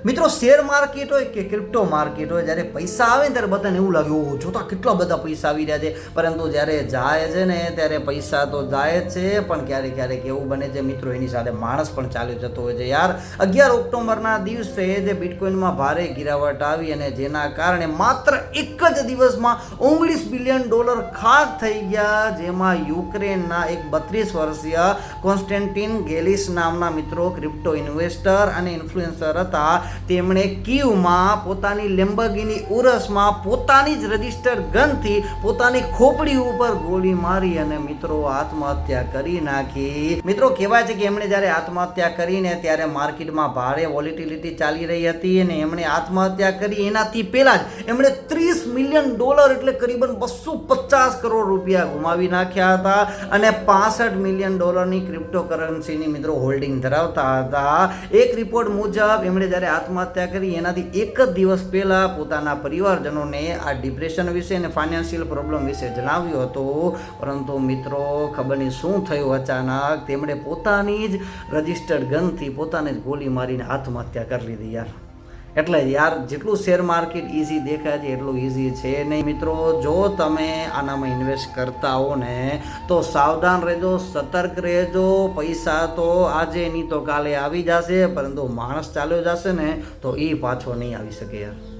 મિત્રો share market હોય કે ક્રિપ્ટો માર્કેટ હોય, જ્યારે પૈસા આવે ને ત્યારે બધાને એવું લાગે ઓહ જોતા કેટલા બધા પૈસા આવી રહ્યા છે, પરંતુ જ્યારે જાય છે ને ત્યારે પૈસા તો જાય જ છે, પણ ક્યારેક ક્યારેક એવું બને છે મિત્રો એની સાથે માણસ પણ ચાલ્યો જતો હોય છે યાર। 11 ઓક્ટોબરના દિવસે જે બિટકોઇનમાં ભારે ગિરાવટ આવી અને જેના કારણે માત્ર એક જ દિવસમાં $19 બિલિયન ખાક થઈ ગયા, જેમાં યુક્રેનના એક 32 વર્ષીય કોન્સ્ટેન્ટિન ગેલિસ નામના મિત્રો ક્રિપ્ટો ઇન્વેસ્ટર અને ઇન્ફ્લુએન્સર હતા। તેમણે કીવમાં પોતાની લેમ્બોર્ગિની ઉરસમાં પોતાની જ રજિસ્ટર્ડ ગનથી પોતાની ખોપડી ઉપર ગોળી મારી અને મિત્રો આત્મહત્યા કરી નાખી। મિત્રો કહેવાય છે કે એમણે જ્યારે આત્મહત્યા કરીને ત્યારે માર્કેટમાં ભારે વોલેટિલિટી ચાલી રહી હતી અને એમણે આત્મહત્યા કરી એનાથી પહેલા જ એમણે $30 મિલિયન એટલે કરીબન 250 કરોડ રૂપિયા ગુમાવી નાખ્યા હતા અને $65 મિલિયન ક્રિપ્ટો કરન્સીની મિત્રો હોલ્ડિંગ ધરાવતા હતા। એક રિપોર્ટ મુજબ એમણે જ્યારે આત્મહત્યા કરી એનાથી એક જ દિવસ પહેલા પોતાના પરિવારજનોને આ ડિપ્રેશન વિશે અને ફાઇનાન્શિયલ પ્રોબ્લેમ વિશે જણાવ્યું હતું, પરંતુ મિત્રો ખબર નહીં શું થયું, અચાનક તેમણે પોતાની જ રજિસ્ટર્ડ ગનથી પોતાને જ ગોળી મારીને આત્મહત્યા કરી લીધી યાર। એટલે યાર જેટલું શેર માર્કેટ ઇઝી દેખાય છે એટલું ઇઝી છે નહીં મિત્રો। જો તમે આનામાં ઇન્વેસ્ટ કરતા હો ને તો સાવધાન રહેજો, સતર્ક રહેજો। પૈસા તો આજે નહીં તો કાલે આવી જશે, પરંતુ માણસ ચાલ્યો જશે ને તો એ પાછો નહીં આવી શકે યાર।